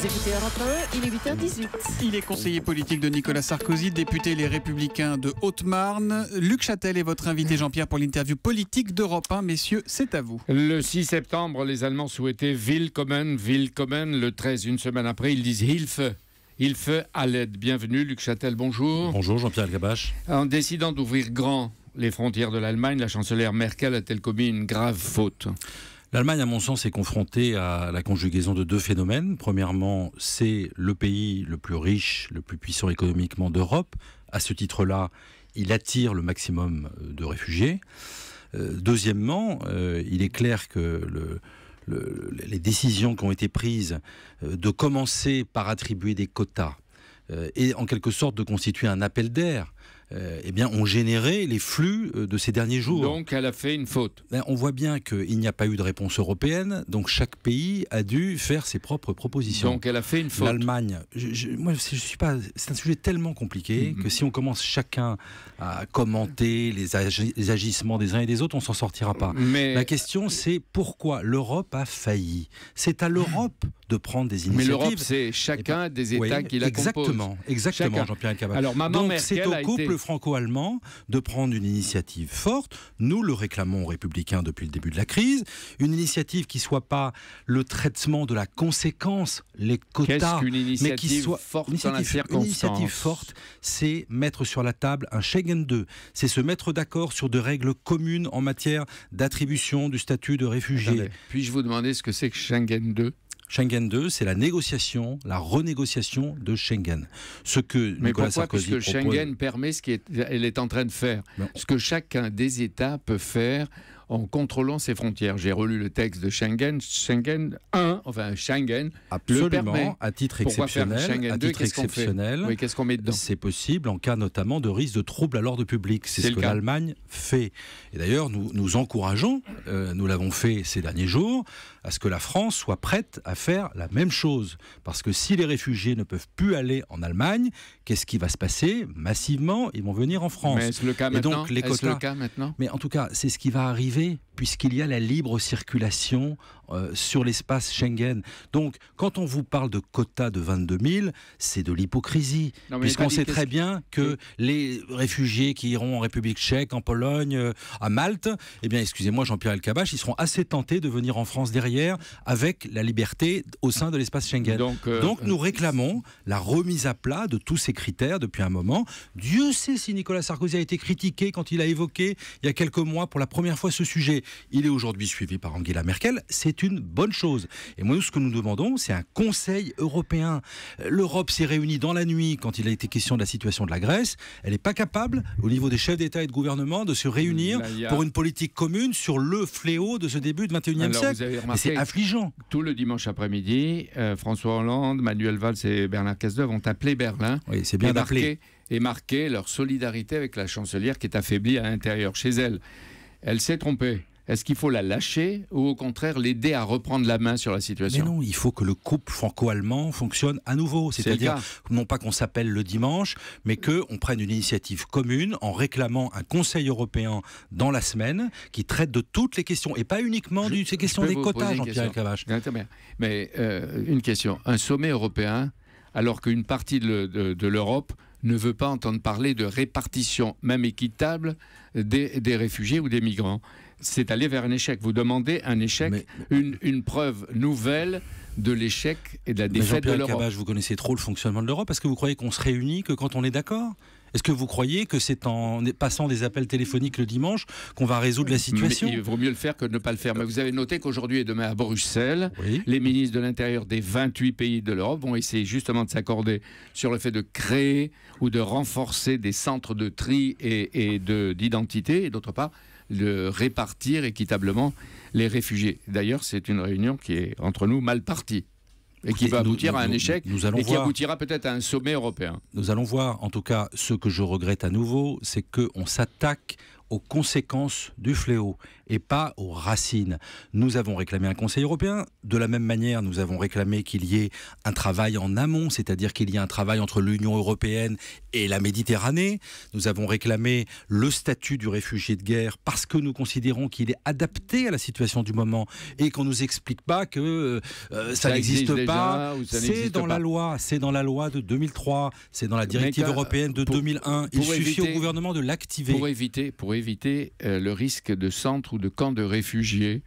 écoutez Europe 1, il est 8h18. Il est conseiller politique de Nicolas Sarkozy, député Les Républicains de Haute-Marne. Luc Châtel est votre invité, Jean-Pierre, pour l'interview politique d'Europe 1. Messieurs, c'est à vous. Le 6 septembre, les Allemands souhaitaient Willkommen. Le 13, une semaine après, ils disent Hilfe à l'aide. Bienvenue, Luc Châtel, bonjour. Bonjour, Jean-Pierre Elkabbach. En décidant d'ouvrir grand les frontières de l'Allemagne, la chancelière Merkel a-t-elle commis une grave faute ? L'Allemagne, à mon sens, est confrontée à la conjugaison de deux phénomènes. Premièrement, c'est le pays le plus riche, le plus puissant économiquement d'Europe. À ce titre-là, il attire le maximum de réfugiés. Deuxièmement, il est clair que les décisions qui ont été prises de commencer par attribuer des quotas et en quelque sorte de constituer un appel d'air, ont généré les flux de ces derniers jours. Donc elle a fait une faute. On voit bien qu'il n'y a pas eu de réponse européenne, donc chaque pays a dû faire ses propres propositions. Donc elle a fait une faute. L'Allemagne, c'est un sujet tellement compliqué que si on commence chacun à commenter les agissements des uns et des autres, on s'en sortira pas. Mais la question, c'est pourquoi l'Europe a failli. C'est à l'Europe de prendre des initiatives. Mais l'Europe, c'est chacun des États qui la composent. Exactement, Jean-Pierre Elkabbach. Alors, donc c'est au couple franco-allemand de prendre une initiative forte. Nous le réclamons aux Républicains depuis le début de la crise. Une initiative qui ne soit pas le traitement de la conséquence, les quotas, mais qui soit forte dans la circonstance. Une initiative forte, c'est mettre sur la table un Schengen 2. C'est se mettre d'accord sur de règles communes en matière d'attribution du statut de réfugié. Attendez, puis-je vous demander ce que c'est que Schengen 2 ? Schengen 2, c'est la négociation, la renégociation de Schengen. Ce que Nicolas Sarkozy propose... Puisque Schengen permet ce qu'elle est en train de faire. Non. Ce que chacun des États peut faire en contrôlant ses frontières. J'ai relu le texte de Schengen. Schengen absolument, le permet. À titre exceptionnel. Oui, qu'est-ce qu'on met dedans ? C'est possible en cas notamment de risque de trouble à l'ordre public. C'est ce que l'Allemagne fait. Et d'ailleurs, nous encourageons, nous l'avons fait ces derniers jours, à ce que la France soit prête à faire la même chose. Parce que si les réfugiés ne peuvent plus aller en Allemagne, qu'est-ce qui va se passer ? Massivement, ils vont venir en France. Mais est-ce le cas maintenant ? Le cas maintenant ? Mais en tout cas, c'est ce qui va arriver puisqu'il y a la libre circulation sur l'espace Schengen. Donc, quand on vous parle de quotas de 22 000, c'est de l'hypocrisie. Puisqu'on sait très bien que les réfugiés qui iront en République tchèque, en Pologne, à Malte, excusez-moi Jean-Pierre Elkabbach, ils seront assez tentés de venir en France derrière avec la liberté au sein de l'espace Schengen. Donc nous réclamons la remise à plat de tous ces critères depuis un moment. Dieu sait si Nicolas Sarkozy a été critiqué quand il a évoqué, il y a quelques mois, pour la première fois ce sujet. Il est aujourd'hui suivi par Angela Merkel. C'est une bonne chose. Et moi, ce que nous demandons, c'est un Conseil européen. L'Europe s'est réunie dans la nuit quand il a été question de la situation de la Grèce. Elle n'est pas capable, au niveau des chefs d'État et de gouvernement, de se réunir pour une politique commune sur le fléau de ce début du XXIe siècle. Et c'est affligeant. Tout le dimanche après-midi, François Hollande, Manuel Valls et Bernard Cazeneuve ont appelé Berlin. Oui, c'est bien d'appeler. Et marqué leur solidarité avec la chancelière qui est affaiblie à l'intérieur chez elle. Elle s'est trompée. Est-ce qu'il faut la lâcher ou au contraire l'aider à reprendre la main sur la situation ? Mais non, il faut que le couple franco-allemand fonctionne à nouveau. C'est-à-dire, non pas qu'on s'appelle le dimanche, mais qu'on prenne une initiative commune en réclamant un Conseil européen dans la semaine qui traite de toutes les questions et pas uniquement de ces questions des quotas, Jean-Pierre Elkabbach. Mais une question, un sommet européen, alors qu'une partie de l'Europe ne veut pas entendre parler de répartition, même équitable, des réfugiés ou des migrants. C'est aller vers un échec. Vous demandez un échec, une preuve nouvelle de l'échec et de la défaite de l'Europe. Elkabbach, vous connaissez trop le fonctionnement de l'Europe. Est-ce que vous croyez qu'on se réunit que quand on est d'accord ? Est-ce que vous croyez que c'est en passant des appels téléphoniques le dimanche qu'on va résoudre la situation ? Mais il vaut mieux le faire que de ne pas le faire. Mais vous avez noté qu'aujourd'hui et demain à Bruxelles, les ministres de l'Intérieur des 28 pays de l'Europe vont essayer justement de s'accorder sur le fait de créer ou de renforcer des centres de tri et d'identité, et d'autre part, de répartir équitablement les réfugiés. D'ailleurs, c'est une réunion qui est, entre nous, mal partie. Et qui va aboutir à un échec, et qui aboutira peut-être à un sommet européen. Nous allons voir. En tout cas, ce que je regrette à nouveau, c'est qu'on s'attaque aux conséquences du fléau et pas aux racines. Nous avons réclamé un Conseil européen. De la même manière, nous avons réclamé qu'il y ait un travail en amont, c'est-à-dire qu'il y ait un travail entre l'Union européenne et la Méditerranée. Nous avons réclamé le statut du réfugié de guerre parce que nous considérons qu'il est adapté à la situation du moment et qu'on ne nous explique pas que ça n'existe pas. C'est dans la loi, c'est dans la loi de 2003, c'est dans la directive européenne de 2001. Il suffit au gouvernement de l'activer. Pour éviter le risque de centre ou de camp de réfugiés,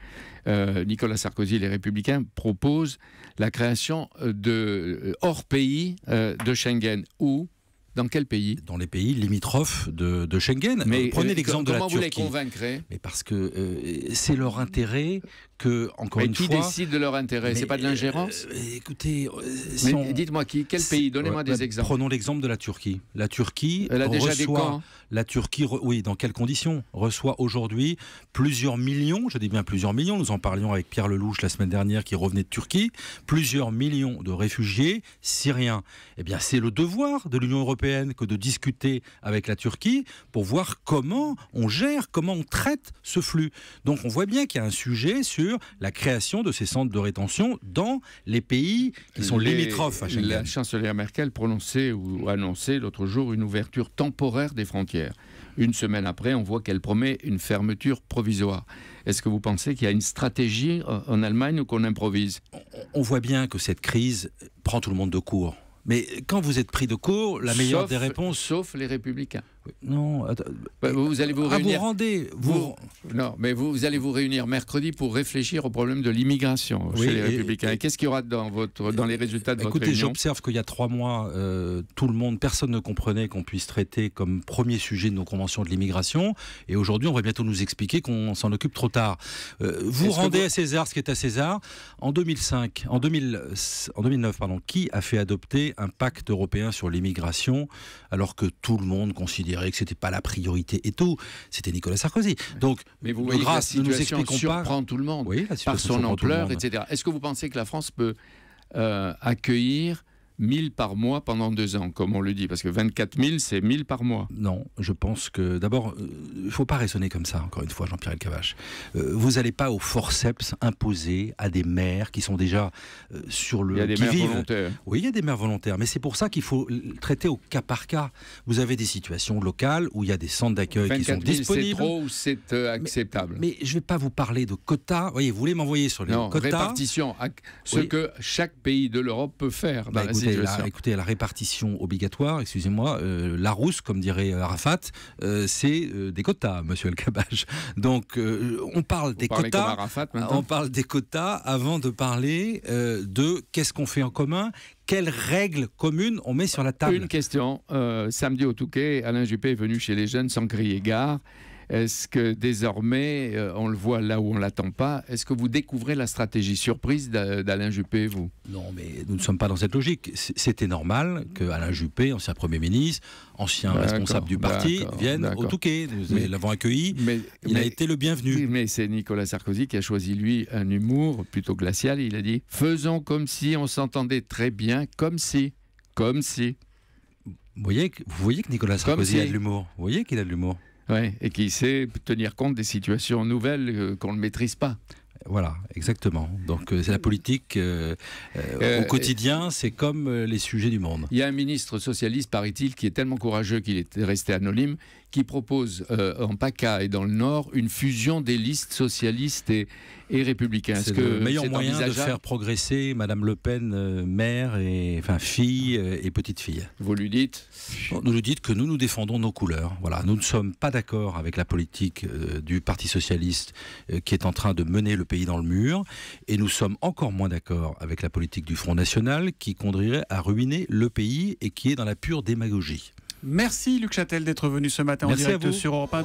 Nicolas Sarkozy et les Républicains proposent la création de hors pays de Schengen. Où? Dans quel pays? Dans les pays limitrophes de Schengen. Mais prenez l'exemple de la Turquie. Comment vous les convaincrez? Mais parce que c'est leur intérêt que, encore une fois... Mais qui décide de leur intérêt? C'est pas de l'ingérence? Écoutez... dites-moi quel pays? Donnez-moi des exemples. Prenons l'exemple de la Turquie. La Turquie Elle a déjà reçoit... des camps. La Turquie, oui, dans quelles conditions? Reçoit aujourd'hui plusieurs millions, je dis bien plusieurs millions, nous en parlions avec Pierre Lelouch la semaine dernière qui revenait de Turquie, plusieurs millions de réfugiés syriens. Eh bien, c'est le devoir de l'Union européenne que de discuter avec la Turquie pour voir comment on gère, comment on traite ce flux. Donc on voit bien qu'il y a un sujet sur la création de ces centres de rétention dans les pays qui sont limitrophes à Schengen. La chancelière Merkel prononçait ou annonçait l'autre jour une ouverture temporaire des frontières. Une semaine après, on voit qu'elle promet une fermeture provisoire. Est-ce que vous pensez qu'il y a une stratégie en Allemagne ou qu'on improvise? On voit bien que cette crise prend tout le monde de court. Mais quand vous êtes pris de court, la meilleure des réponses... Sauf les Républicains. Non, vous allez vous réunir... Non, mais vous allez vous réunir mercredi pour réfléchir au problème de l'immigration chez les Républicains. Et qu'est-ce qu'il y aura dans les résultats de votre réunion? Écoutez, j'observe qu'il y a 3 mois, tout le monde, personne ne comprenait qu'on puisse traiter comme premier sujet de nos conventions de l'immigration. Et aujourd'hui, on va bientôt nous expliquer qu'on s'en occupe trop tard. Vous rendez à César ce qui est à César. En 2009, qui a fait adopter un pacte européen sur l'immigration alors que tout le monde considérait que c'était pas la priorité et tout? C'était Nicolas Sarkozy. Donc, mais vous voyez grâce, que la situation nous surprend tout le monde, oui, par son ampleur, etc. Est-ce que vous pensez que la France peut accueillir 1000 par mois pendant 2 ans, comme on le dit? Parce que 24 000, c'est 1000 par mois. Non, je pense que d'abord, il ne faut pas raisonner comme ça, encore une fois, Jean-Pierre Elkabbach. Vous n'allez pas au forceps imposer à des maires qui sont déjà sur le... Il y a des maires volontaires. Oui, il y a des maires volontaires, mais c'est pour ça qu'il faut traiter au cas par cas. Vous avez des situations locales où il y a des centres d'accueil qui sont disponibles. C'est trop ou c'est acceptable? Mais je ne vais pas vous parler de quotas. Vous voyez, vous voulez m'envoyer sur les quotas. Répartition, que chaque pays de l'Europe peut faire dans la situation. Écoutez, la répartition obligatoire, excusez-moi, Larousse, comme dirait Arafat, c'est des quotas, monsieur Elkabbach. Donc, on parle des quotas. Comme Arafat, maintenant. On parle des quotas avant de parler de qu'est-ce qu'on fait en commun. Quelles règles communes on met sur la table? Une question. Samedi au Touquet, Alain Juppé est venu chez les jeunes sans crier gare. Est-ce que désormais, on le voit là où on ne l'attend pas, est-ce que vous découvrez la stratégie surprise d'Alain Juppé, vous? Non, mais nous ne sommes pas dans cette logique. C'était normal que Alain Juppé, ancien Premier ministre, ancien responsable du parti, vienne au Touquet. Nous l'avons accueilli, il a été le bienvenu. Oui, mais c'est Nicolas Sarkozy qui a choisi, lui, un humour plutôt glacial. Il a dit « Faisons comme si on s'entendait très bien, comme si. » Vous voyez que Nicolas Sarkozy a de l'humour. Vous voyez qu'il a de l'humour. Oui, et qui sait tenir compte des situations nouvelles qu'on ne maîtrise pas. Voilà, exactement. Donc c'est la politique au quotidien, c'est comme les sujets du monde. Il y a un ministre socialiste, paraît-il, qui est tellement courageux qu'il est resté anonyme, qui propose en PACA et dans le Nord une fusion des listes socialistes et républicains. C'est le meilleur moyen de faire progresser Madame Le Pen, mère, fille et petite fille. Vous lui dites? Nous lui dites que nous défendons nos couleurs. Voilà, nous ne sommes pas d'accord avec la politique du Parti socialiste qui est en train de mener le pays dans le mur, et nous sommes encore moins d'accord avec la politique du Front National qui conduirait à ruiner le pays et qui est dans la pure démagogie. Merci Luc Châtel d'être venu ce matin en direct sur Europe 1.